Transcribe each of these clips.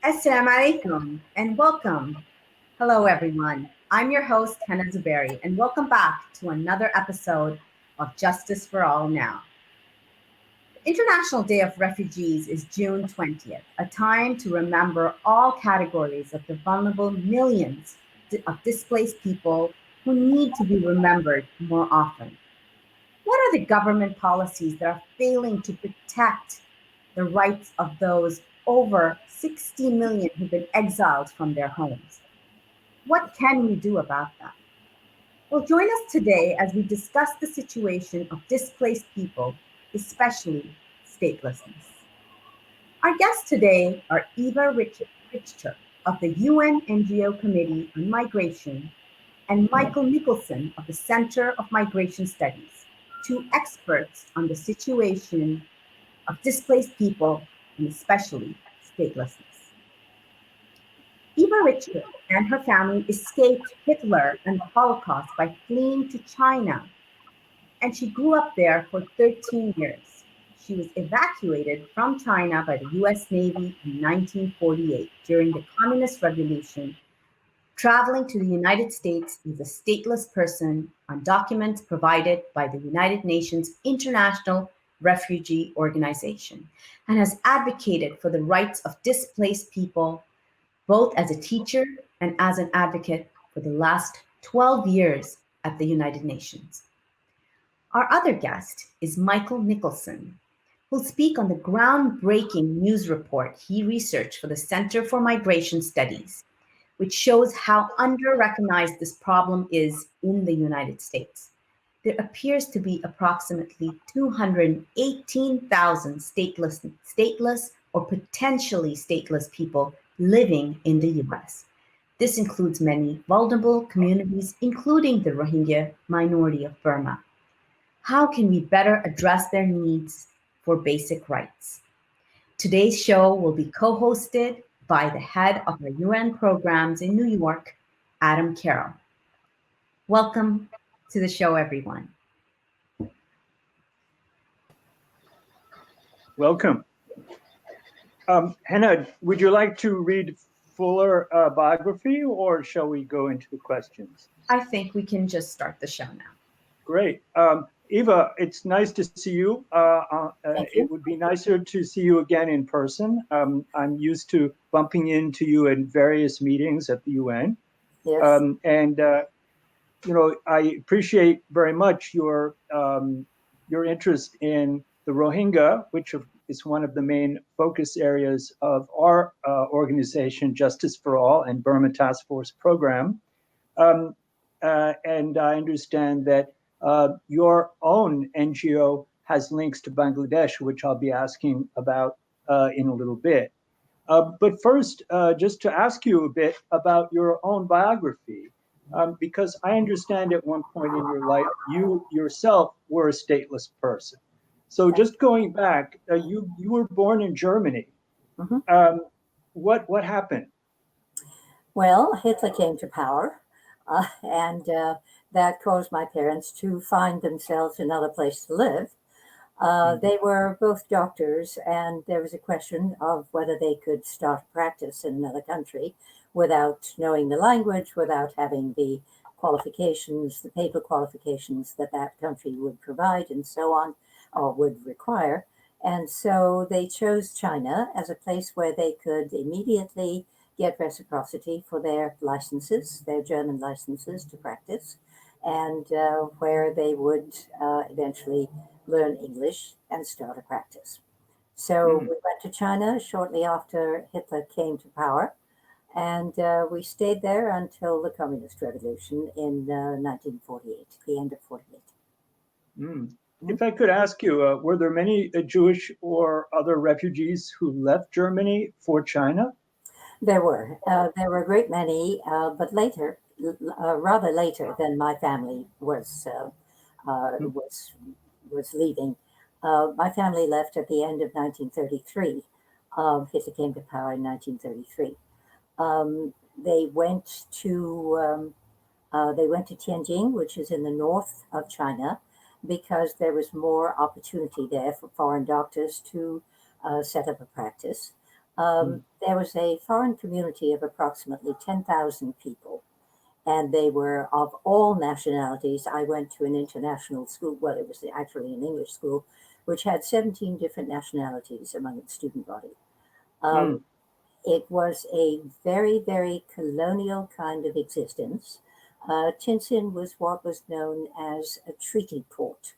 Assalamu alaikum and welcome. Hello, everyone. I'm your host, Hannah Zuberi, and welcome back to another episode of Justice for All Now. The International Day of Refugees is June 20th, a time to remember all categories of the vulnerable millions of displaced people who need to be remembered more often. What are the government policies that are failing to protect the rights of those over 60 million who've been exiled from their homes? What can we do about that? Well, join us today as we discuss the situation of displaced people, especially statelessness. Our guests today are Eva Richter of the UN NGO Committee on Migration and Michael Nicholson of the Center of Migration Studies, two experts on the situation of displaced people and especially statelessness. Eva Richter and her family escaped Hitler and the Holocaust by fleeing to China, and she grew up there for 13 years. She was evacuated from China by the US Navy in 1948 during the Communist Revolution, traveling to the United States as a stateless person on documents provided by the United Nations International Refugee Organization, and has advocated for the rights of displaced people both as a teacher and as an advocate for the last 12 years at the United Nations. Our other guest is Michael Nicholson, who'll speak on the groundbreaking news report he researched for the Center for Migration Studies, which shows how under-recognized this problem is in the United States. There appears to be approximately 218,000 stateless or potentially stateless people living in the US. This includes many vulnerable communities, including the Rohingya minority of Burma. How can we better address their needs for basic rights? Today's show will be co-hosted by the head of our UN programs in New York, Adam Carroll. Welcome to the show, everyone. Welcome. Hannah, would you like to read fuller biography, or shall we go into the questions? I think we can just start the show now. Great. Eva, it's nice to see you. It would be nicer to see you again in person. I'm used to bumping into you in various meetings at the UN. Yes. I appreciate very much your interest in the Rohingya, which is one of the main focus areas of our organization, Justice for All and Burma Task Force Program. And I understand that your own NGO has links to Bangladesh, which I'll be asking about in a little bit. But first, just to ask you a bit about your own biography, because I understand at one point in your life, you yourself were a stateless person. So just going back, you were born in Germany. Mm-hmm. What happened? Well, Hitler came to power, and that caused my parents to find themselves another place to live. They were both doctors, and there was a question of whether they could start a practice in another country without knowing the language, without having the qualifications, the paper qualifications that that country would provide, and so on, or would require. And so they chose China as a place where they could immediately get reciprocity for their licenses, their German licenses to practice, and where they would eventually learn English and start a practice. So we went to China shortly after Hitler came to power, and we stayed there until the Communist Revolution in 1948, the end of 48. If I could ask you, were there many Jewish or other refugees who left Germany for China? There were a great many, but later, rather later than my family was leaving. My family left at the end of 1933. Hitler came to power in 1933. They went to Tianjin, which is in the north of China, because there was more opportunity there for foreign doctors to set up a practice. There was a foreign community of approximately 10,000 people, and they were of all nationalities. I went to an international school, well, it was actually an English school, which had 17 different nationalities among its student body. Mm. It was a very, very colonial kind of existence. Tinsin was what was known as a treaty port,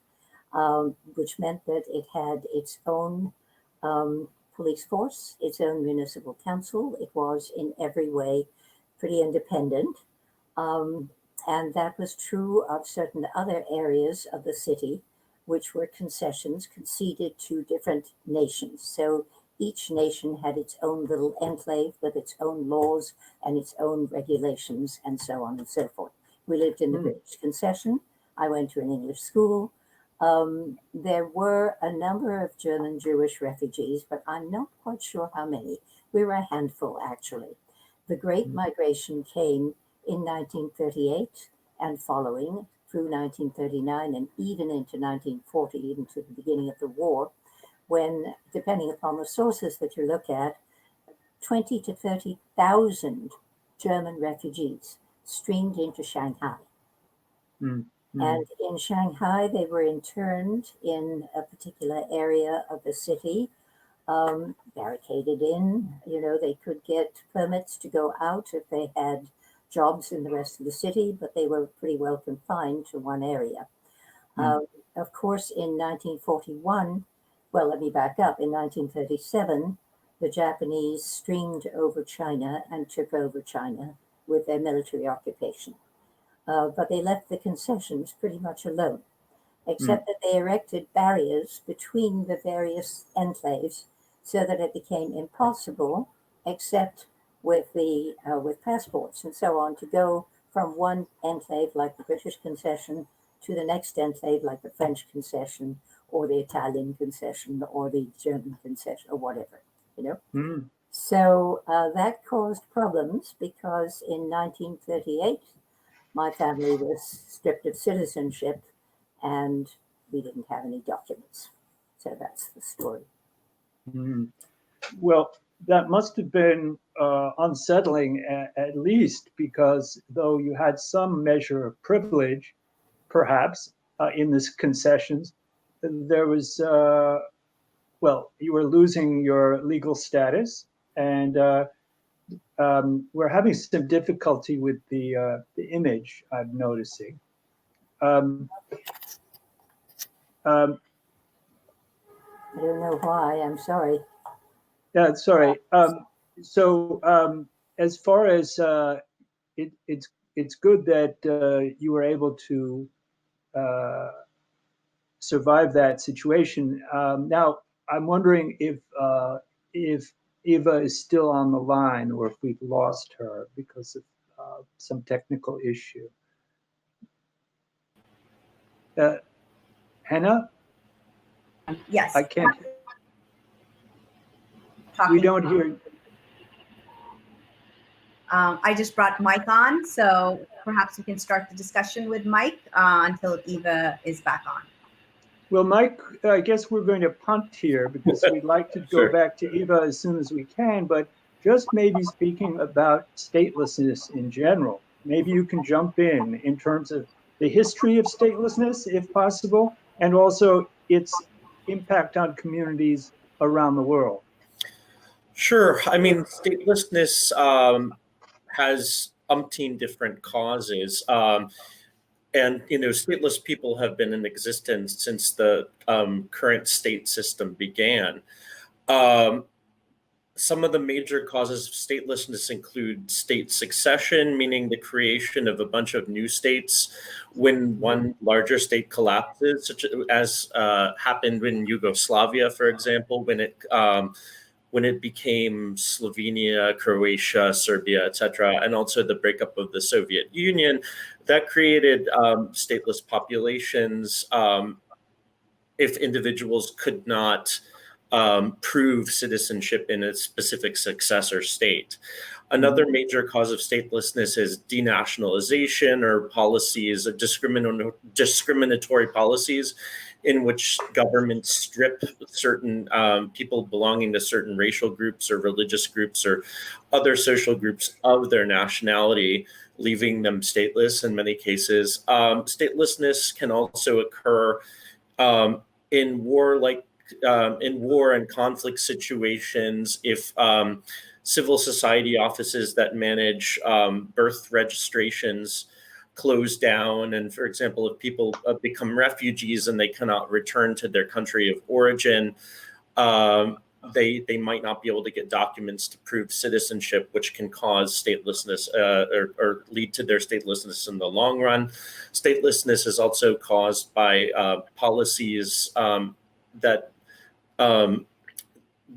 which meant that it had its own police force, its own municipal council. It was in every way pretty independent. Um, and that was true of certain other areas of the city, which were concessions conceded to different nations. So each nation had its own little enclave with its own laws and its own regulations, and so on and so forth. We lived in the British concession. I went to an English school. There were a number of German Jewish refugees, but I'm not quite sure how many. We were a handful, actually. The Great Migration came in 1938 and following through 1939 and even into 1940, even to the beginning of the war, when, depending upon the sources that you look at, 20 to 30,000 German refugees streamed into Shanghai. Mm. And in Shanghai, they were interned in a particular area of the city, barricaded in. You know, they could get permits to go out if they had jobs in the rest of the city, but they were pretty well confined to one area. Of course, in 1941, well, let me back up. In 1937, the Japanese streamed over China and took over China with their military occupation. But they left the concessions pretty much alone, except that they erected barriers between the various enclaves so that it became impossible, except with passports and so on, to go from one enclave like the British concession to the next enclave like the French concession or the Italian concession or the German concession or whatever, you know. Mm. So that caused problems because in 1938, my family was stripped of citizenship and we didn't have any documents. So that's the story. Mm. Well, that must have been unsettling at least, because though you had some measure of privilege, perhaps, in this concessions, there was, well, you were losing your legal status, and we're having some difficulty with the image, I'm noticing. Um, um, I don't know why, I'm sorry. yeah, sorry. So as far as it's good that you were able to survive that situation. Now, I'm wondering if Eva is still on the line or if we've lost her because of some technical issue. Hannah, Yes. I can't. Talking. We don't hear. I just brought Mike on, so perhaps we can start the discussion with Mike until Eva is back on. Well, Mike, I guess we're going to punt here because we'd like to go back to Eva as soon as we can, but just maybe speaking about statelessness in general. Maybe you can jump in terms of the history of statelessness, if possible, and also its impact on communities around the world. Sure. I mean, statelessness has umpteen different causes. And, you know, stateless people have been in existence since the current state system began. Some of the major causes of statelessness include state succession, meaning the creation of a bunch of new states when one larger state collapses, such as happened in Yugoslavia, for example, when it became Slovenia, Croatia, Serbia, etc., and also the breakup of the Soviet Union. That created stateless populations if individuals could not prove citizenship in a specific successor state. Another major cause of statelessness is denationalization or policies, discriminatory policies in which governments strip certain people belonging to certain racial groups or religious groups or other social groups of their nationality, leaving them stateless in many cases. Statelessness can also occur in war and conflict situations if civil society offices that manage birth registrations close down, and for example, if people become refugees and they cannot return to their country of origin, they might not be able to get documents to prove citizenship, which can cause statelessness or lead to their statelessness in the long run. Statelessness is also caused by policies that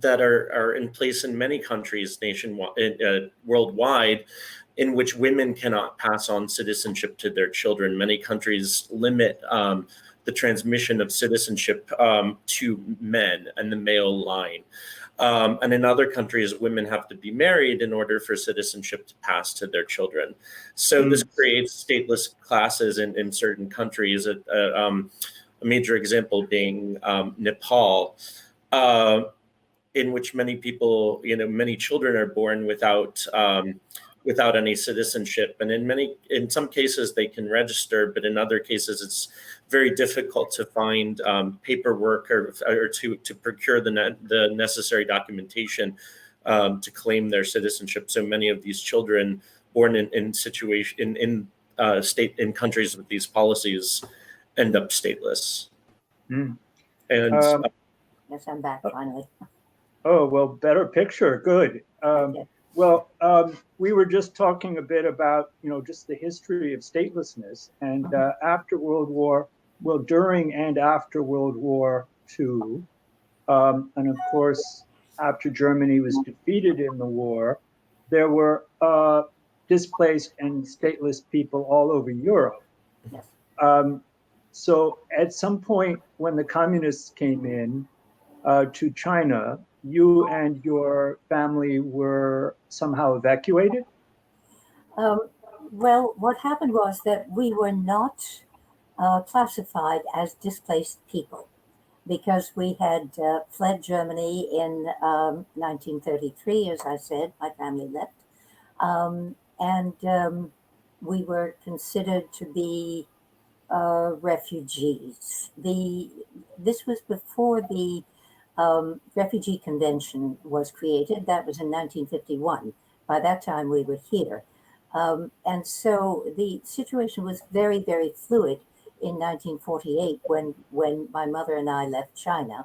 that are in place in many countries nationwide, worldwide, in which women cannot pass on citizenship to their children. Many countries limit the transmission of citizenship to men and the male line. And in other countries, women have to be married in order for citizenship to pass to their children. So this creates stateless classes in certain countries, a major example being Nepal, in which many people, many children are born without any citizenship, and in some cases they can register, but in other cases it's very difficult to find paperwork or to procure the necessary documentation to claim their citizenship. So many of these children born in countries with these policies end up stateless. Mm. And Yes, I'm back finally. Oh, well, better picture. Good. Well, we were just talking a bit about, just the history of statelessness. And after during and after World War II, and of course, after Germany was defeated in the war, there were displaced and stateless people all over Europe. Yes. So at some point when the communists came in to China, you and your family were somehow evacuated? Well, what happened was that we were not classified as displaced people because we had fled Germany in 1933, as I said, my family left. And we were considered to be refugees. This was before the Refugee Convention was created. That was in 1951. By that time, we were here. And so the situation was very, very fluid in 1948 when my mother and I left China.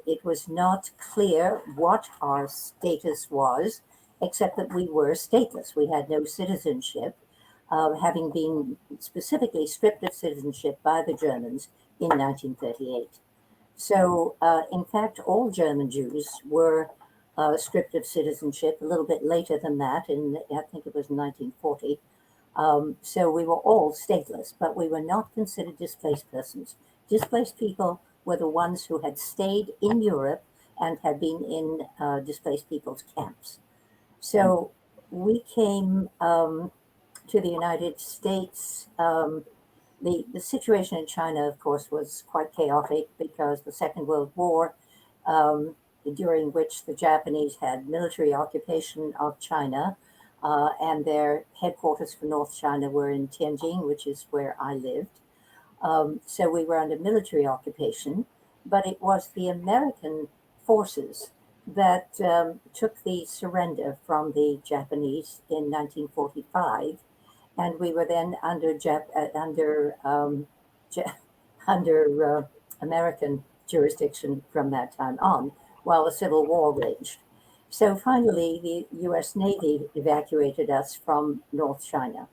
It was not clear what our status was, except that we were stateless. We had no citizenship, having been specifically stripped of citizenship by the Germans in 1938. So, in fact, all German Jews were stripped of citizenship a little bit later than that, I think it was 1940. So we were all stateless, but we were not considered displaced persons. Displaced people were the ones who had stayed in Europe and had been in displaced people's camps. So we came to the United States. The situation in China, of course, was quite chaotic because the Second World War, during which the Japanese had military occupation of China, and their headquarters for North China were in Tianjin, which is where I lived. So we were under military occupation, but it was the American forces that took the surrender from the Japanese in 1945. And we were then under American jurisdiction from that time on, while the Civil War raged. So finally, the U.S. Navy evacuated us from North China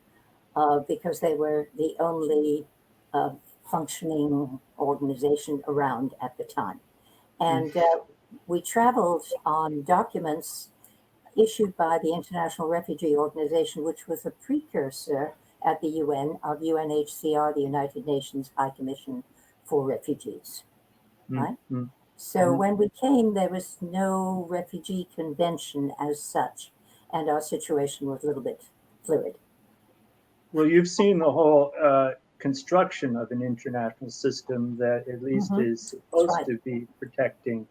because they were the only functioning organization around at the time. And we traveled on documents issued by the International Refugee Organization, which was a precursor at the UN of UNHCR, the United Nations High Commission for Refugees, right? So when we came, there was no refugee convention as such, and our situation was a little bit fluid. Well, you've seen the whole construction of an international system that at least is That's supposed right. to be protecting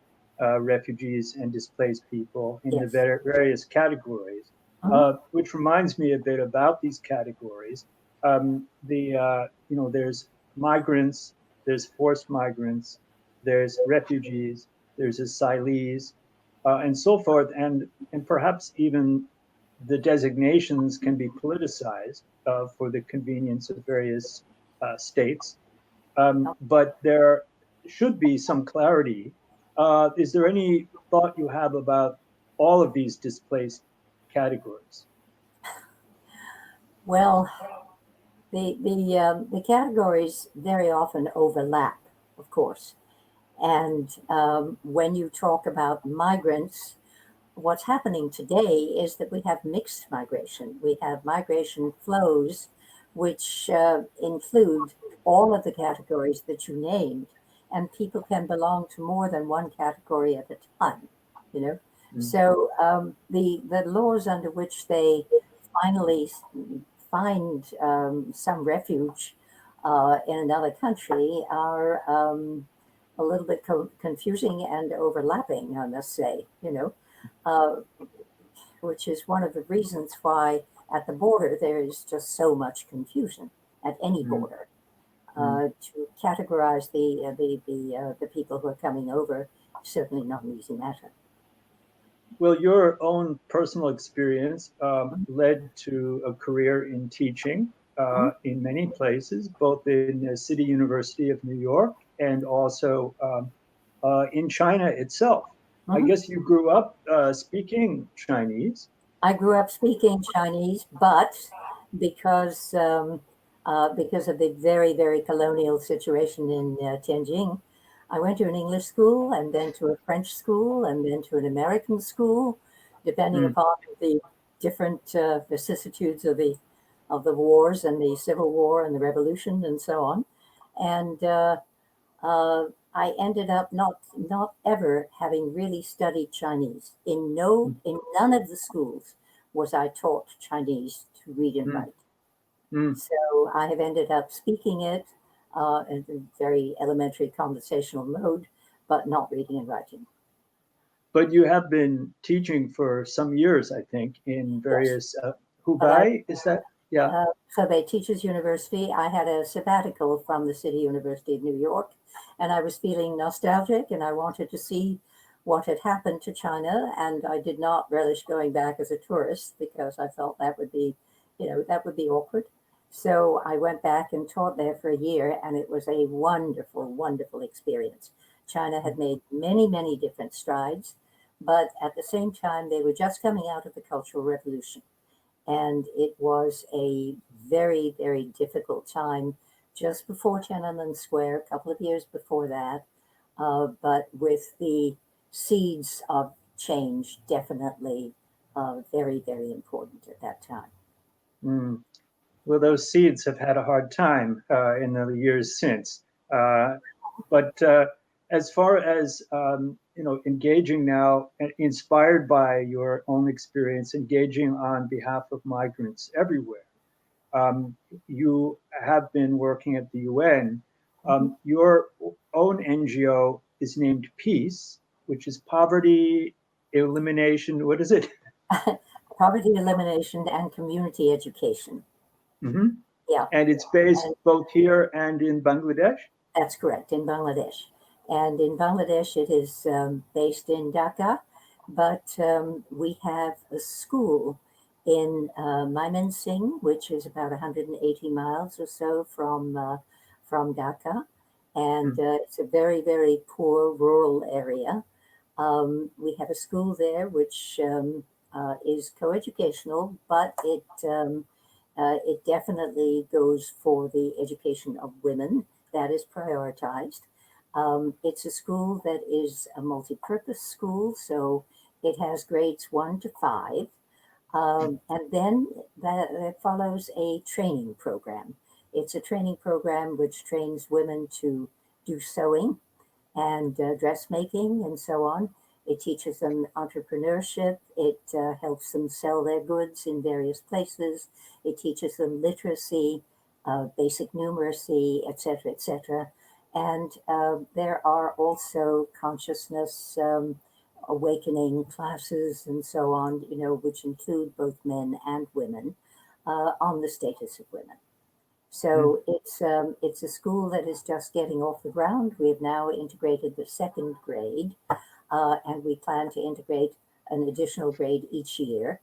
refugees and displaced people in the Yes. various categories. Mhm. Which reminds me a bit about these categories. There's migrants, there's forced migrants, there's refugees, there's asylees, and so forth, and perhaps even the designations can be politicized for the convenience of various states. But there should be some clarity. Is there any thought you have about all of these displaced categories? Well, the categories very often overlap, of course. And when you talk about migrants, what's happening today is that we have mixed migration. We have migration flows, which include all of the categories that you named, and people can belong to more than one category at a time. You know, Mm. so the laws under which they finally find some refuge in another country are a little bit confusing and overlapping, I must say. Uh, which is one of the reasons why at the border there is just so much confusion at any Mm. border. Mm. To categorize the people who are coming over is certainly not an easy matter. Well, your own personal experience led to a career in teaching Mhm. in many places, both in the City University of New York and also in China itself. I Mhm. guess you grew up speaking Chinese. I grew up speaking Chinese, but because because of the very, very colonial situation in Tianjin, I went to an English school and then to a French school and then to an American school, depending Mm. upon the different vicissitudes of the wars and the Civil War and the Revolution and so on. And uh, I ended up not ever having really studied Chinese. In none of the schools was I taught Chinese to read and Mm. write. Mm. So I have ended up speaking it in a very elementary conversational mode, but not reading and writing. But you have been teaching for some years, I think, in Yes, various but I Hubei, is that? Yeah. Hebei Teachers University. I had a sabbatical from the City University of New York, and I was feeling nostalgic, and I wanted to see what had happened to China, and I did not relish going back as a tourist because I felt that would be, that would be awkward. So I went back and taught there for a year, and it was a wonderful, wonderful experience. China had made many, many different strides, but at the same time, they were just coming out of the Cultural Revolution, and it was a very, very difficult time just before Tiananmen Square, a couple of years before that. But with the seeds of change, definitely very, very important at that time. Mm. Well, those seeds have had a hard time in the years since. But as far as engaging now, inspired by your own experience, engaging on behalf of migrants everywhere, um, you have been working at the UN. Mhm. Your own NGO is named Peace, which is poverty elimination. What is it? Poverty elimination and community education. Hmm. Yeah. And it's based And both here and in Bangladesh. that's correct, in Bangladesh. And in Bangladesh, it is based in Dhaka, but we have a school in Mymensingh, which is about 180 miles or so from Dhaka. And Mm. it's a very, very poor rural area. We have a school there which is coeducational, but it definitely goes for the education of women. That is prioritized. It's a school that is a multi-purpose school, so it has grades 1 to 5, and then that follows a training program. It's a training program which trains women to do sewing and dressmaking and so on. It teaches them entrepreneurship. It helps them sell their goods in various places. It teaches them literacy basic numeracy, etc., etc. And there are also consciousness awakening classes and so on, which include both men and women on the status of women. So it's a school that is just getting off the ground. We have now integrated the second grade, and we plan to integrate an additional grade each year.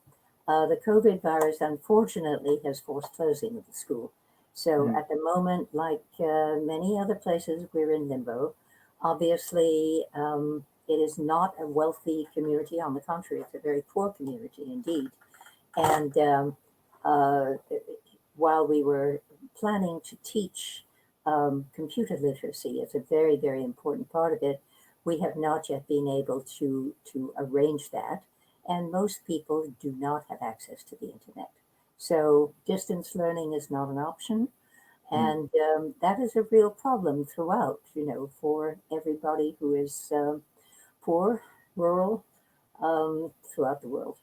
The COVID virus, unfortunately, has forced closing of the school. So at the moment, like many other places, we're in limbo. Obviously, it is not a wealthy community. On the contrary, it's a very poor community indeed. And uh, while we were planning to teach computer literacy as a very, very important part of it, we have not yet been able to arrange that. And most people do not have access to the internet. So distance learning is not an option. And that is a real problem throughout, for everybody who is poor, rural, throughout the world.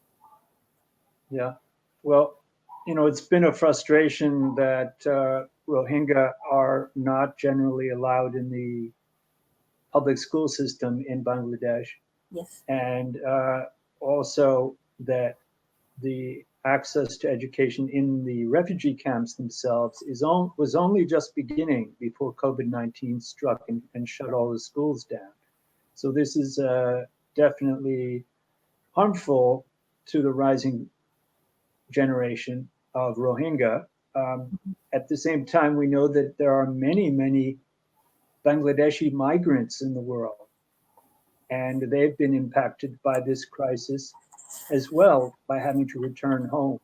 Yeah. Well, it's been a frustration that Rohingya are not generally allowed in the public school system in Bangladesh, Yes. and also that the access to education in the refugee camps themselves was only just beginning before COVID-19 struck and shut all the schools down. So this is definitely harmful to the rising generation of Rohingya. At the same time, we know that there are many, many Bangladeshi migrants in the world, and they've been impacted by this crisis as well by having to return home.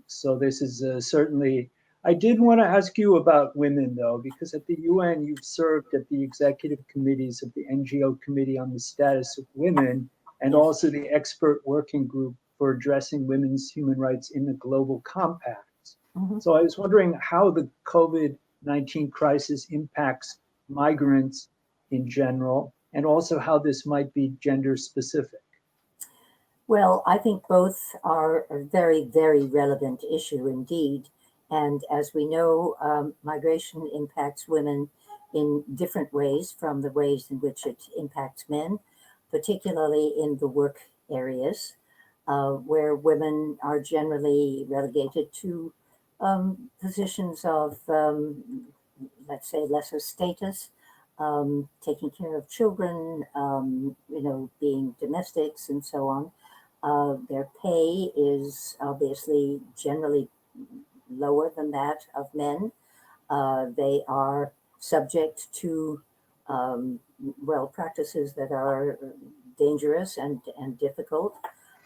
So this is certainly. I did want to ask you about women, though, because at the UN you've served at the executive committees of the NGO Committee on the Status of Women and also the expert working group for addressing women's human rights in the Global Compacts. So I was wondering how the COVID-19 crisis impacts migrants in general, and also how this might be gender specific. Well, I think both are a very, very relevant issue indeed. And as we know, migration impacts women in different ways from the ways in which it impacts men, particularly in the work areas, where women are generally relegated to positions of, let's say, lesser status, taking care of children, being domestics and so on. Their pay is obviously generally lower than that of men. They are subject to, practices that are dangerous and difficult.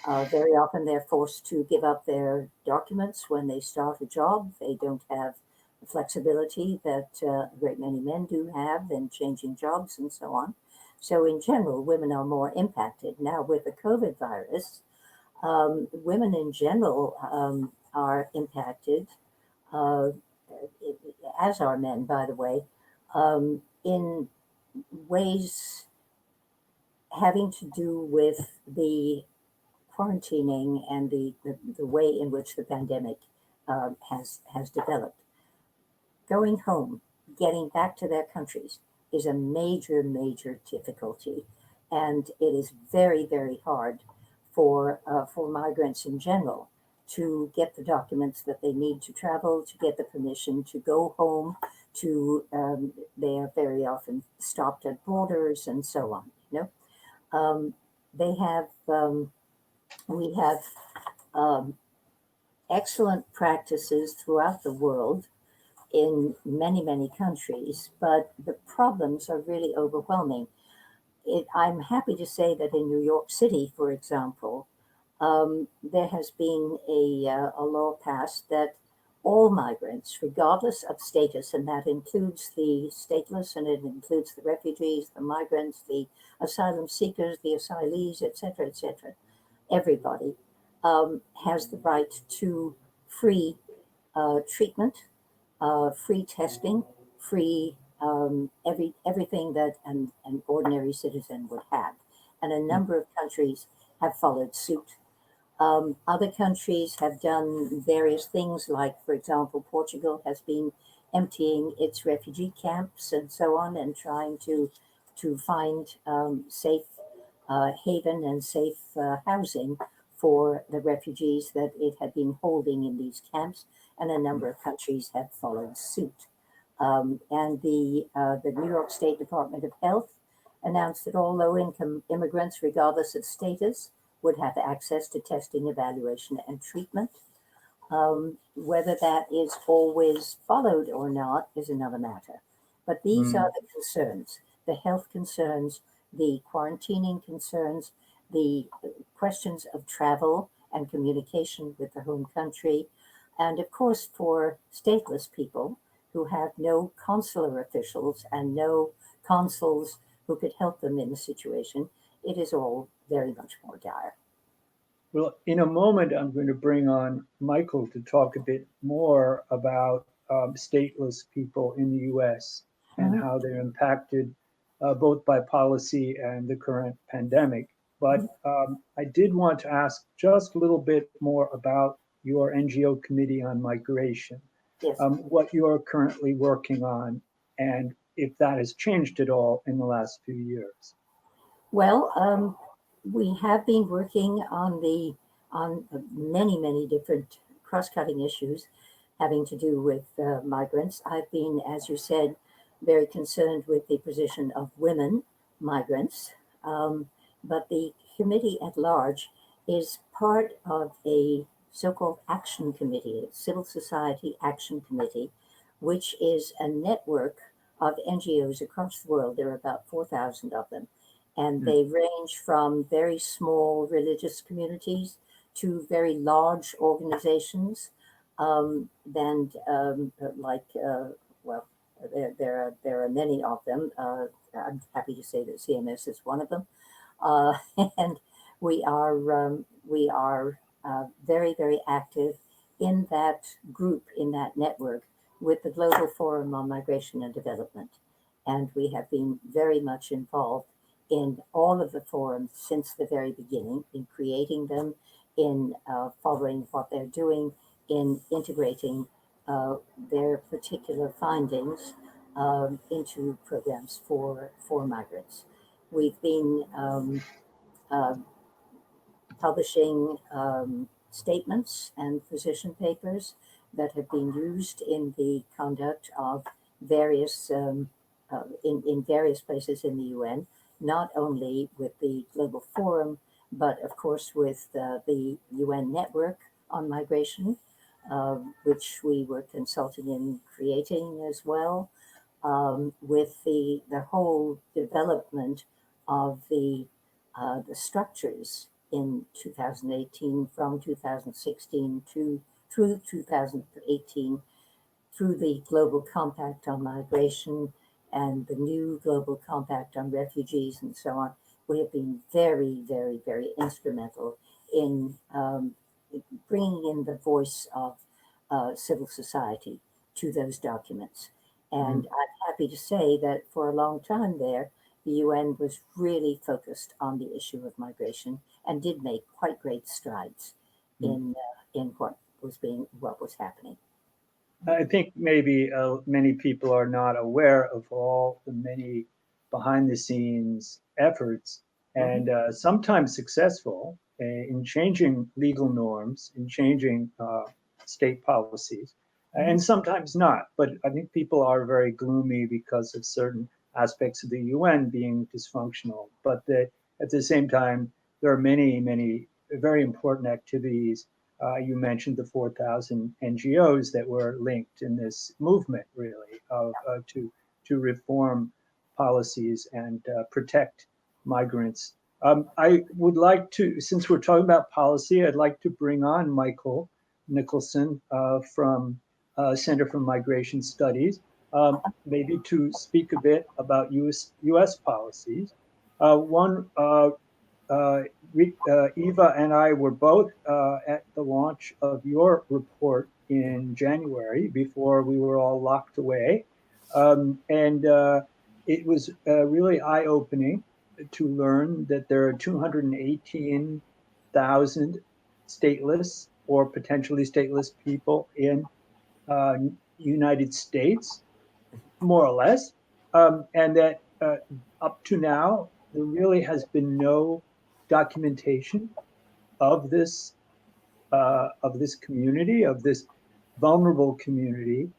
Very often they're forced to give up their documents when they start a job. They don't have the flexibility that a great many men do have in changing jobs and so on. So in general, women are more impacted. Now with the COVID virus, women in general are impacted, uh, as are men, by the way, in ways having to do with the quarantining and the way in which the pandemic has developed. Going home, getting back to their countries is a major, major difficulty. And it is very, very hard for migrants in general to get the documents that they need to travel, to get the permission to go home, they are very often stopped at borders and so on. They have, we have excellent practices throughout the world in many, many countries, but the problems are really overwhelming. I'm happy to say that in New York City, for example, there has been a law passed that all migrants, regardless of status, and that includes the stateless, and it includes the refugees, the migrants, the asylum seekers, the asylees, etc., everybody has the right to free treatment, free testing, free everything that an ordinary citizen would have. And a number of countries have followed suit. Other countries have done various things, like, for example, Portugal has been emptying its refugee camps and so on, and trying to find safe haven and safe housing for the refugees that it had been holding in these camps, and a number of countries have followed suit. And the New York State Department of Health announced that all low-income immigrants, regardless of status, would have access to testing, evaluation, and treatment. Whether that is always followed or not is another matter. But these are the concerns: the health concerns, the quarantining concerns, the questions of travel and communication with the home country, and of course, for stateless people who have no consular officials and no consuls who could help them in the situation, it is all very much more dire. Well, in a moment, I'm going to bring on Michael to talk a bit more about stateless people in the US and Mhm. how they're impacted both by policy and the current pandemic. But I did want to ask just a little bit more about your NGO Committee on Migration, Yes. what you're currently working on, and if that has changed at all in the last few years. Well, we have been working on many different cross-cutting issues having to do with migrants. I've been, as you said, very concerned with the position of women migrants, but the committee at large is part of a so-called action committee, a civil society action committee, which is a network of NGOs across the world. There are about 4,000 of them, and they range from very small religious communities to very large organizations. And like, well, there are many of them. I'm happy to say that CMS is one of them, uh, and we are very active in that group, in that network, with the Global Forum on Migration and Development, and we have been very much involved in all of the forums since the very beginning, in creating them, in following what they're doing, in integrating their particular findings into programs for migrants. We've been uh, publishing statements and position papers that have been used in the conduct of various in various places in the UN, not only with the Global Forum, but of course with the UN Network on Migration, which we were consulting in creating as well, with the whole development of the structures in 2018, from 2016 to through 2018, through the Global Compact on Migration and the new Global Compact on Refugees and so on. We have been very instrumental in bringing in the voice of civil society to those documents. And I'm happy to say that for a long time there, the UN was really focused on the issue of migration and did make quite great strides in what was happening. I think maybe many people are not aware of all the many behind the scenes efforts and sometimes successful in changing legal norms, in changing state policies, and sometimes not. But I think people are very gloomy because of certain aspects of the UN being dysfunctional. But at the same time, there are many very important activities. You mentioned the 4,000 NGOs that were linked in this movement, really, to reform policies and protect migrants. I would like to, since we're talking about policy, I'd like to bring on Michael Nicholson from Center for Migration Studies, maybe to speak a bit about US policies. One Eva and I were both at the launch of your report in January before we were all locked away. And it was really eye opening to learn that there are 218,000 stateless or potentially stateless people in United States, more or less, and that up to now there really has been no documentation of this community, of this vulnerable community.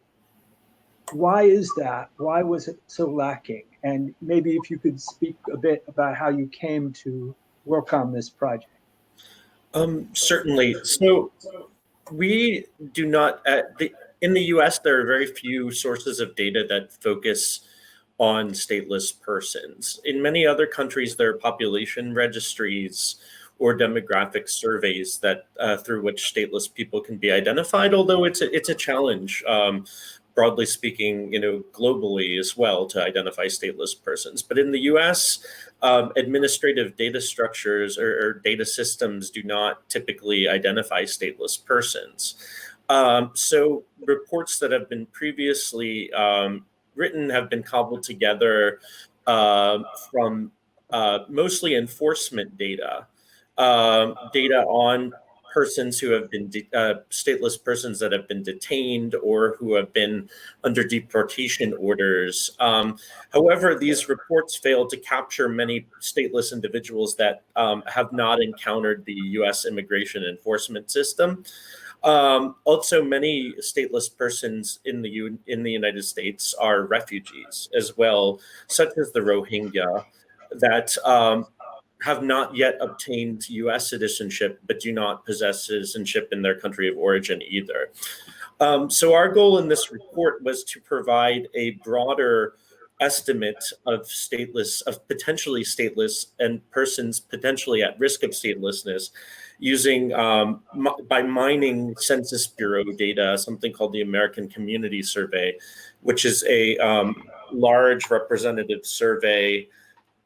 Why is that? Why was it so lacking? And maybe if you could speak a bit about how you came to work on this project. Certainly. So we do not, in the US, there are very few sources of data that focus on stateless persons. In many other countries, there are population registries or demographic surveys that through which stateless people can be identified, although it's a challenge. Broadly speaking, globally as well, to identify stateless persons. But in the US, administrative data structures or data systems do not typically identify stateless persons. So reports that have been previously written have been cobbled together from mostly enforcement data, data on persons who have been stateless persons that have been detained or who have been under deportation orders. However, these reports fail to capture many stateless individuals that have not encountered the U.S. immigration enforcement system. Also, many stateless persons in the United States are refugees as well, such as the Rohingya, that have not yet obtained U.S. citizenship, but do not possess citizenship in their country of origin either. So our goal in this report was to provide a broader estimate of potentially stateless and persons potentially at risk of statelessness using, by mining Census Bureau data, something called the American Community Survey, which is a large representative survey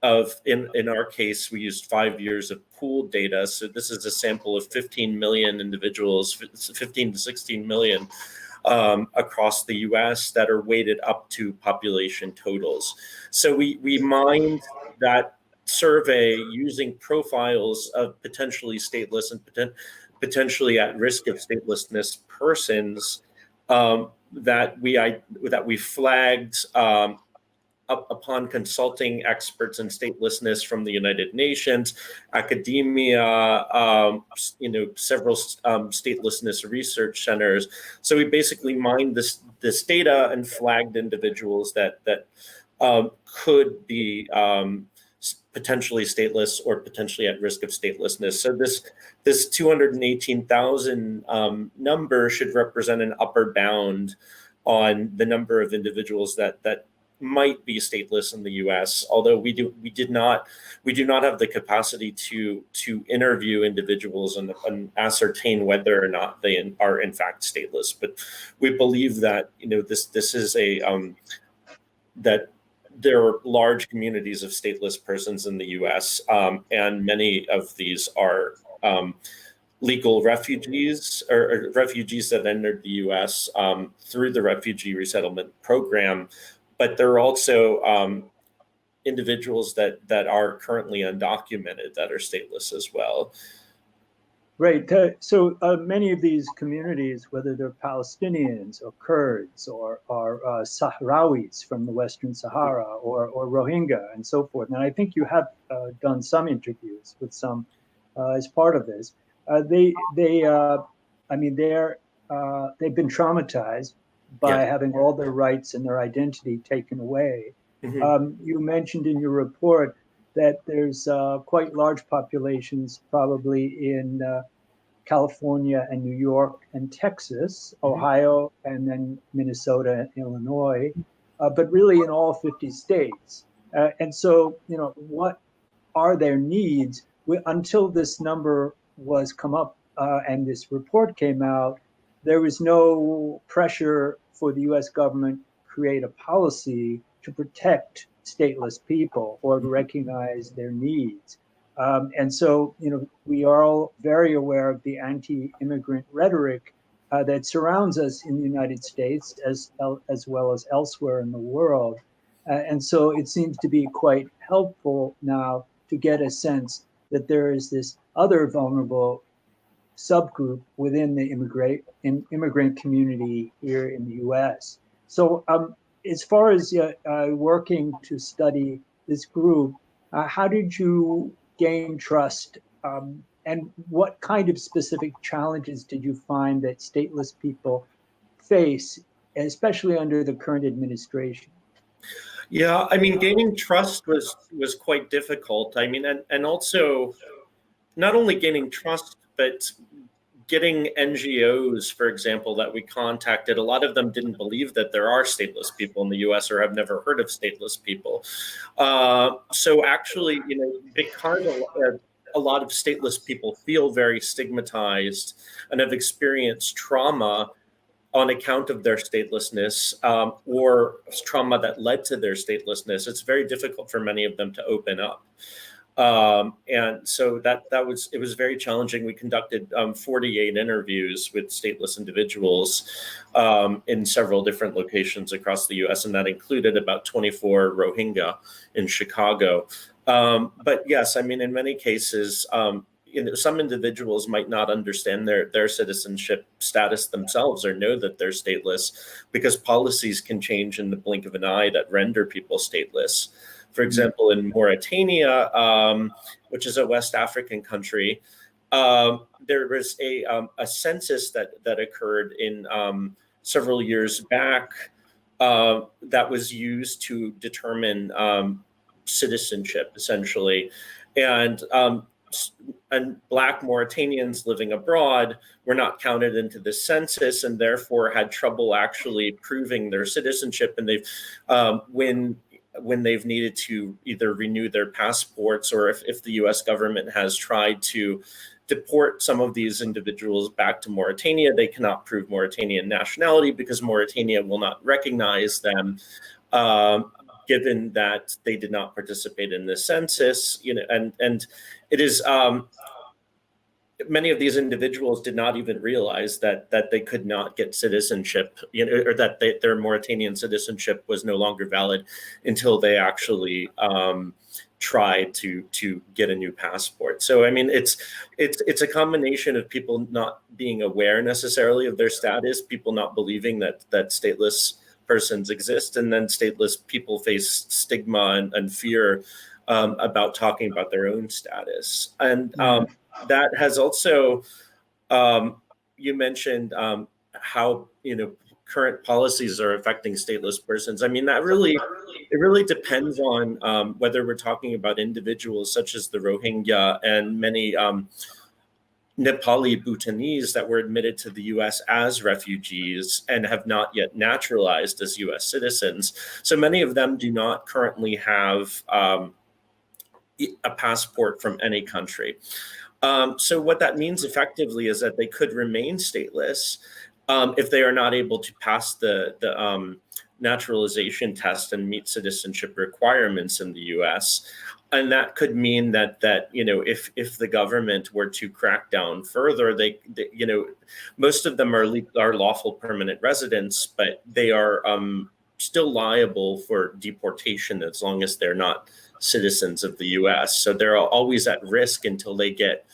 of, in our case, we used 5 years of pooled data. So this is a sample of 15 million individuals, 15 to 16 million across the US that are weighted up to population totals. So we mined that survey using profiles of potentially stateless and potentially at risk of statelessness persons that we flagged upon consulting experts in statelessness from the United Nations, academia, several statelessness research centers. So we basically mined this data and flagged individuals that could be potentially stateless or potentially at risk of statelessness. So this 218,000 number should represent an upper bound on the number of individuals that might be stateless in the U.S. Although we do not have the capacity to interview individuals and ascertain whether or not they are in fact stateless. But we believe that this is that there are large communities of stateless persons in the U.S. And many of these are legal refugees or refugees that entered the U.S. Through the refugee resettlement program. But there are also individuals that are currently undocumented that are stateless as well. Right. So many of these communities, whether they're Palestinians or Kurds or Sahrawis from the Western Sahara or Rohingya and so forth, and I think you have done some interviews with some as part of this. They've been traumatized by having all their rights and their identity taken away. Mm-hmm. You mentioned in your report that there's quite large populations probably in California and New York and Texas, Ohio, and then Minnesota and Illinois, but really in all 50 states. And so, what are their needs? Until this number was come up and this report came out, there was no pressure for the US government to create a policy to protect stateless people or to recognize their needs. And so, we are all very aware of the anti-immigrant rhetoric that surrounds us in the United States as well as elsewhere in the world. And so it seems to be quite helpful now to get a sense that there is this other vulnerable subgroup within the immigrant community here in the U.S. So, as far as working to study this group, how did you gain trust, and what kind of specific challenges did you find that stateless people face, especially under the current administration? Yeah, I mean, gaining trust was quite difficult. I mean, and also not only gaining trust, but getting NGOs, for example, that we contacted. A lot of them didn't believe that there are stateless people in the U.S. or have never heard of stateless people. So actually, because a lot of stateless people feel very stigmatized and have experienced trauma on account of their statelessness, or trauma that led to their statelessness, it's very difficult for many of them to open up. And so it was very challenging. We conducted 48 interviews with stateless individuals in several different locations across the U.S., and that included about 24 Rohingya in Chicago. But yes, I mean, in many cases, some individuals might not understand their citizenship status themselves or know that they're stateless, because policies can change in the blink of an eye that render people stateless. For example, in Mauritania, which is a West African country, there was a census that occurred in several years back that was used to determine citizenship, essentially, and Black Mauritanians living abroad were not counted into the census, and therefore had trouble actually proving their citizenship. And they've when they've needed to either renew their passports, or if the U.S. government has tried to deport some of these individuals back to Mauritania, they cannot prove Mauritanian nationality because Mauritania will not recognize them, given that they did not participate in the census. And it is many of these individuals did not even realize that they could not get citizenship, or that their Mauritanian citizenship was no longer valid until they actually tried to get a new passport. So I mean, it's a combination of people not being aware necessarily of their status, people not believing that stateless persons exist, and then stateless people face stigma and fear about talking about their own status. And that has also, you mentioned how current policies are affecting stateless persons. I mean, it really depends on whether we're talking about individuals such as the Rohingya and many Nepali Bhutanese that were admitted to the U.S. as refugees and have not yet naturalized as U.S. citizens. So many of them do not currently have a passport from any country. So what that means effectively is that they could remain stateless if they are not able to pass the naturalization test and meet citizenship requirements in the U.S. And that could mean that if the government were to crack down further, they most of them are lawful permanent residents, but they are still liable for deportation as long as they're not citizens of the U.S. So they're always at risk until they get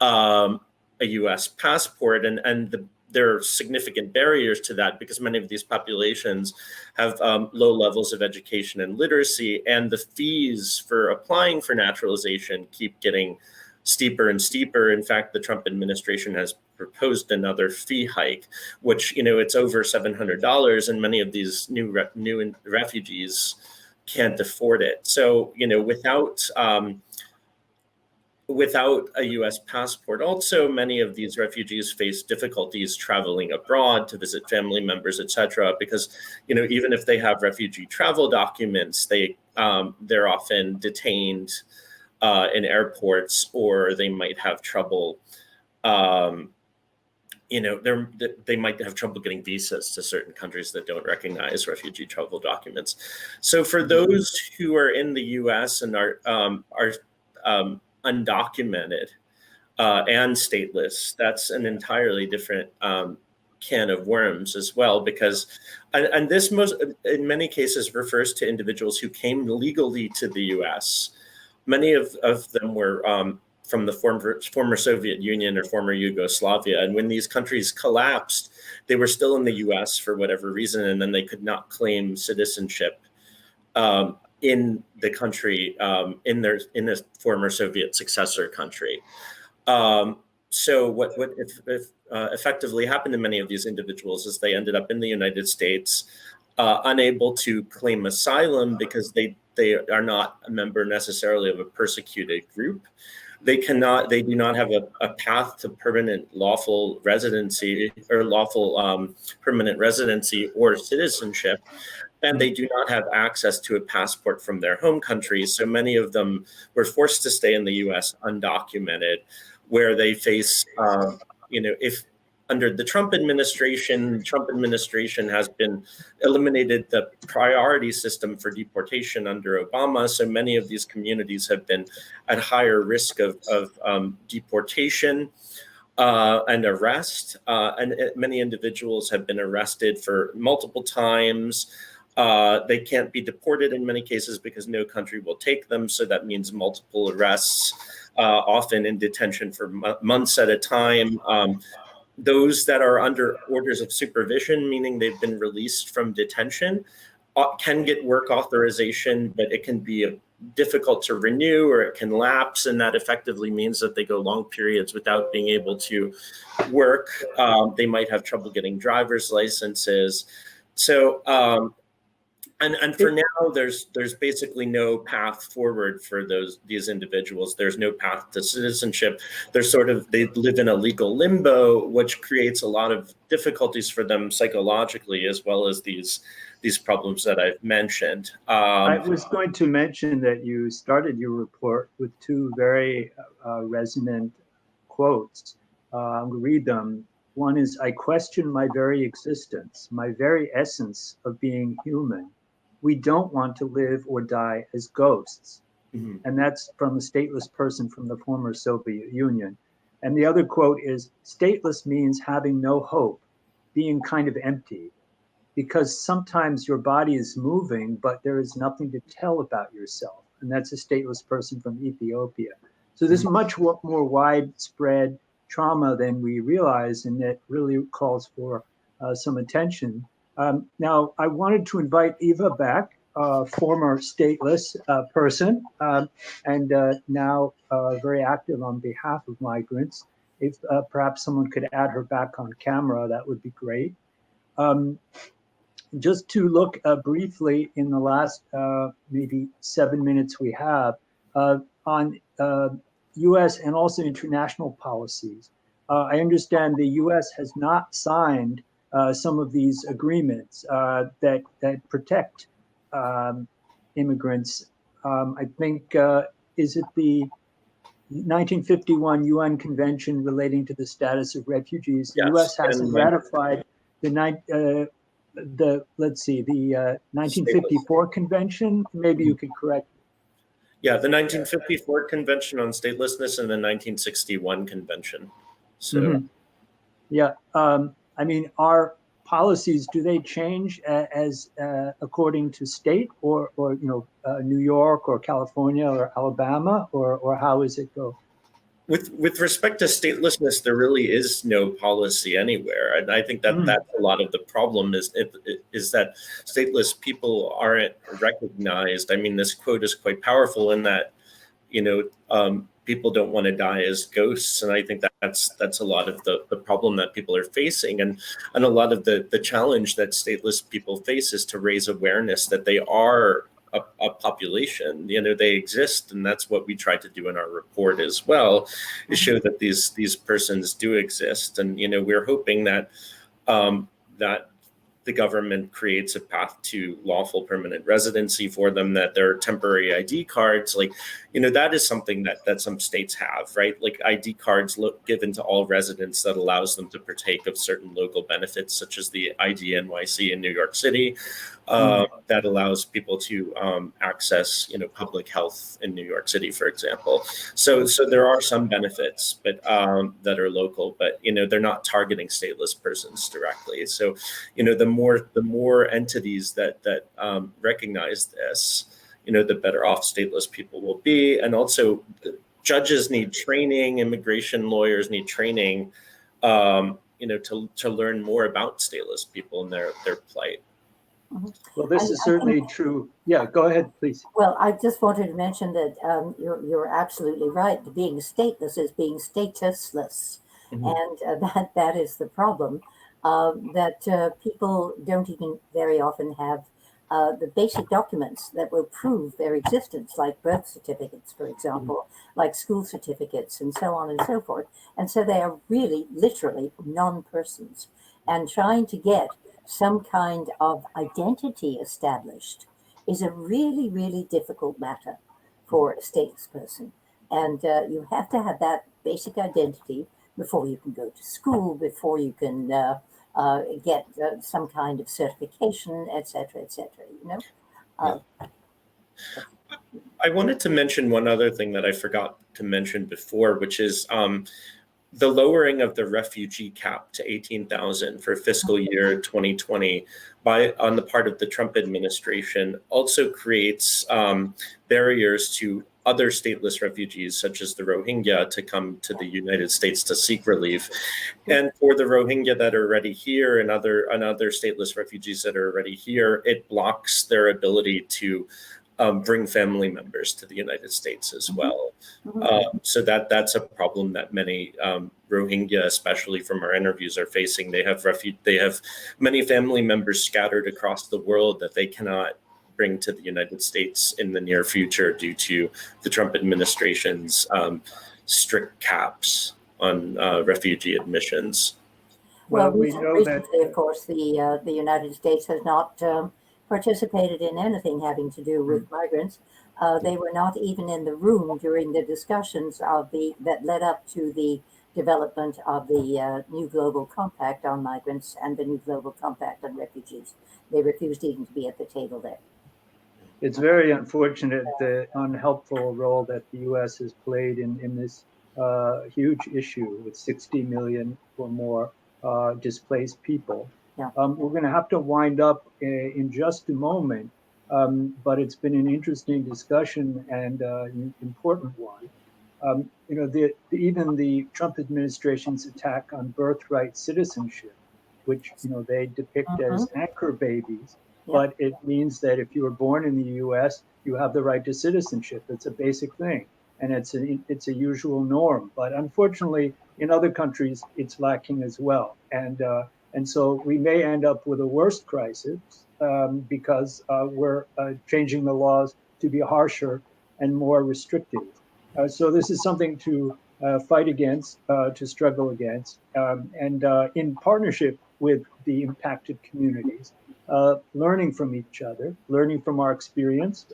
a U.S. passport, and there are significant barriers to that because many of these populations have low levels of education and literacy, and the fees for applying for naturalization keep getting steeper and steeper. In fact, the Trump administration has proposed another fee hike, which it's over $700, and many of these new refugees can't afford it. So without a U.S. passport, also many of these refugees face difficulties traveling abroad to visit family members, etc. Because even if they have refugee travel documents, they're often detained in airports, or they might have trouble. They might have trouble getting visas to certain countries that don't recognize refugee travel documents. So for those who are in the U.S. and are undocumented and stateless, that's an entirely different can of worms as well, because and this in many cases refers to individuals who came legally to the U.S. Many of them were from the former Soviet Union or former Yugoslavia. And when these countries collapsed, they were still in the US for whatever reason, and then they could not claim citizenship in the country, in the former Soviet successor country. So what effectively happened to many of these individuals is they ended up in the United States, unable to claim asylum because they are not a member necessarily of a persecuted group. They do not have a path to permanent lawful residency or lawful permanent residency or citizenship. And they do not have access to a passport from their home countries. So many of them were forced to stay in the US undocumented, where they face, if under the Trump administration has been eliminated the priority system for deportation under Obama. So many of these communities have been at higher risk of deportation and arrest. And many individuals have been arrested for multiple times. They can't be deported in many cases because no country will take them. So that means multiple arrests, often in detention for months at a time. Those that are under orders of supervision, meaning they've been released from detention, can get work authorization, but it can be difficult to renew or it can lapse. And that effectively means that they go long periods without being able to work. They might have trouble getting driver's licenses. So, and for now, there's basically no path forward for these individuals. There's no path to citizenship. They live in a legal limbo, which creates a lot of difficulties for them psychologically, as well as these problems that I've mentioned. I was going to mention that you started your report with two very resonant quotes. I'm going to read them. One is, "I question my very existence, my very essence of being human. We don't want to live or die as ghosts." Mm-hmm. And that's from a stateless person from the former Soviet Union. And the other quote is, "Stateless means having no hope, being kind of empty, because sometimes your body is moving, but there is nothing to tell about yourself." And that's a stateless person from Ethiopia. So there's much more widespread trauma than we realize, and it really calls for some attention. Now, I wanted to invite Eva back, former stateless person, and now very active on behalf of migrants. If perhaps someone could add her back on camera, that would be great. Just to look briefly in the last maybe 7 minutes we have on US and also international policies. I understand the US has not signed some of these agreements that protect immigrants. I think, is it the 1951 UN Convention relating to the status of refugees? The US hasn't ratified the 1954 convention. Maybe you could correct. Yeah, the 1954 convention on statelessness and the 1961 convention. So, yeah, I mean, our policies, do they change as according to state, or New York or California or Alabama, or how does it go? With respect to statelessness, there really is no policy anywhere, and I think that that's a lot of the problem is that stateless people aren't recognized. I mean, this quote is quite powerful in that, people don't want to die as ghosts, and I think that's a lot of the problem that people are facing, and a lot of the challenge that stateless people face is to raise awareness that they are a population. They exist, and that's what we try to do in our report as well, is show that these persons do exist, and we're hoping that that the government creates a path to lawful permanent residency for them, that their temporary ID cards, that is something that some states have, right? Like ID cards given to all residents that allows them to partake of certain local benefits, such as the ID NYC in New York City, that allows people to access, public health in New York City, for example. So there are some benefits, but that are local, but they're not targeting stateless persons directly. So the more entities that recognize this, the better off stateless people will be, and also judges need training, immigration lawyers need training, to learn more about stateless people and their plight. Well, this is certainly true. Yeah, go ahead, please. Well, I just wanted to mention that you're absolutely right. Being stateless is being statusless, and that is the problem. That people don't even very often have the basic documents that will prove their existence, like birth certificates, for example, like school certificates, and so on and so forth. And so they are really, literally non-persons. And trying to get some kind of identity established is a really, really difficult matter for a stateless person. And you have to have that basic identity before you can go to school, before you can get some kind of certification, etc., etc. I wanted to mention one other thing that I forgot to mention before, which is the lowering of the refugee cap to 18,000 for fiscal year 2020 on the part of the Trump administration also creates barriers to other stateless refugees, such as the Rohingya, to come to the United States to seek relief. And for the Rohingya that are already here and other stateless refugees that are already here, it blocks their ability to bring family members to the United States as well. So that's a problem that many Rohingya, especially from our interviews, are facing. They have many family members scattered across the world that they cannot bring to the United States in the near future due to the Trump administration's strict caps on refugee admissions. Well, recently, of course, the United States has not participated in anything having to do with migrants. They were not even in the room during the discussions that led up to the development of the new global compact on migrants and the new global compact on refugees. They refused even to be at the table there. It's very unfortunate the unhelpful role that the U.S. has played in this huge issue with 60 million or more displaced people. Yeah. We're going to have to wind up in just a moment, but it's been an interesting discussion and an important one. Even the Trump administration's attack on birthright citizenship, which they depict as anchor babies, but it means that if you were born in the U.S., you have the right to citizenship. It's a basic thing, and it's a usual norm. But unfortunately, in other countries, it's lacking as well, and so we may end up with a worse crisis because we're changing the laws to be harsher and more restrictive. So this is something to fight against, to struggle against, and in partnership with the impacted communities, learning from each other, learning from our experience,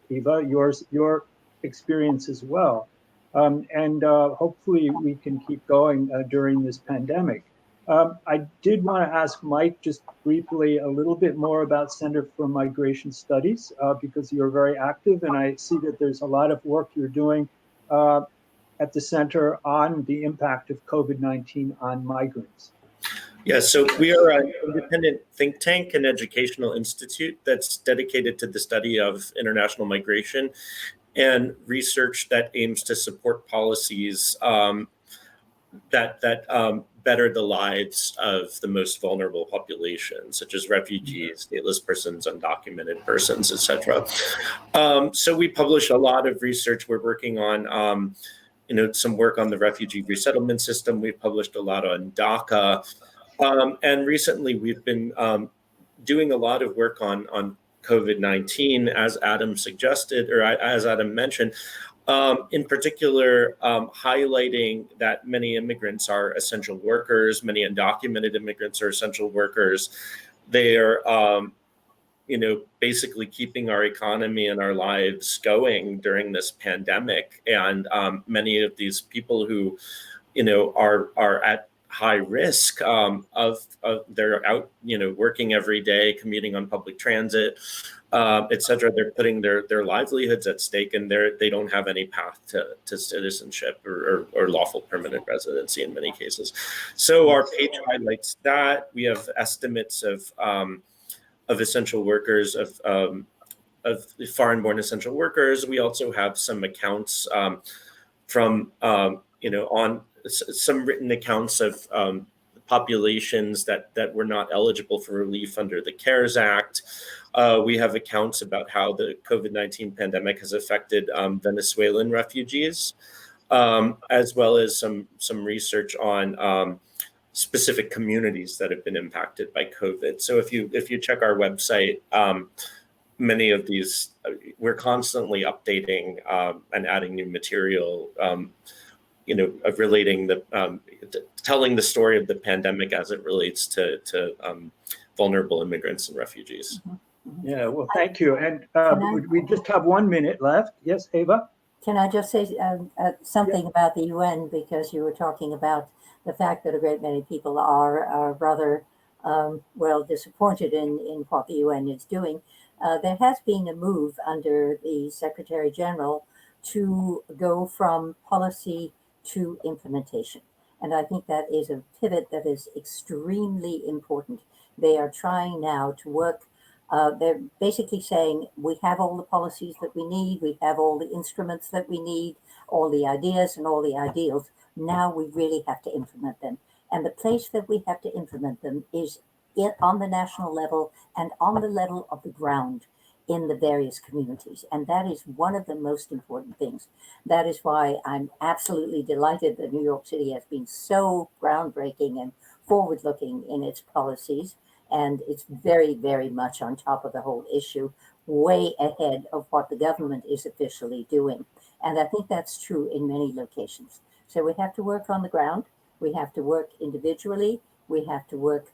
Eva, your experience as well, and hopefully we can keep going during this pandemic. I did want to ask Mike just briefly a little bit more about Center for Migration Studies because you're very active, and I see that there's a lot of work you're doing at the center on the impact of COVID-19 on migrants. Yeah, so we are an independent think tank and educational institute that's dedicated to the study of international migration and research that aims to support policies that better the lives of the most vulnerable populations, such as refugees, stateless persons, undocumented persons, etc. So we publish a lot of research. We're working on some work on the refugee resettlement system. We've published a lot on DACA. And recently we've been doing a lot of work on COVID-19, as Adam suggested, or as Adam mentioned, in particular, highlighting that many immigrants are essential workers, many undocumented immigrants are essential workers. They are, basically keeping our economy and our lives going during this pandemic. And many of these people who, are at high risk of they're out, working every day, commuting on public transit, et cetera. They're putting their livelihoods at stake, and they don't have any path to citizenship or lawful permanent residency in many cases. So our page highlights that. We have estimates of essential workers, of foreign-born essential workers. We also have some accounts from on some written accounts of populations that were not eligible for relief under the CARES Act. We have accounts about how the COVID-19 pandemic has affected Venezuelan refugees, as well as some research on specific communities that have been impacted by COVID. So if you check our website, many of these, we're constantly updating and adding new material, of relating telling the story of the pandemic as it relates to vulnerable immigrants and refugees. Yeah, well, thank you. And I- we just have 1 minute left. Yes, Ava? Can I just say something about the UN, because you were talking about the fact that a great many people are rather disappointed in what the UN is doing. There has been a move under the Secretary General to go from policy to implementation. And I think that is a pivot that is extremely important. They are trying now to work. They're basically saying we have all the policies that we need, we have all the instruments that we need, all the ideas and all the ideals. Now we really have to implement them. And the place that we have to implement them is on the national level and on the level of the ground in the various communities. And that is one of the most important things. That is why I'm absolutely delighted that New York City has been so groundbreaking and forward-looking in its policies. And it's very, very much on top of the whole issue, way ahead of what the government is officially doing. And I think that's true in many locations. So we have to work on the ground. We have to work individually. We have to work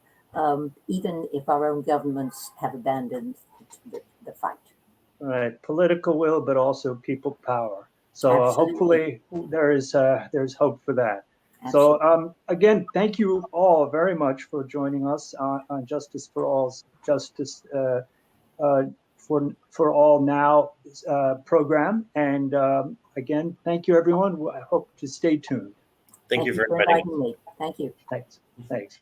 even if our own governments have abandoned the fight. All right, political will, but also people power. So Absolutely. hopefully there's hope for that. Absolutely. So again, thank you all very much for joining us on Justice for All's Justice for All Now program. And again, thank you, everyone. I hope to stay tuned. Thank you for for inviting me. inviting me. Thank you. Thanks. Thanks.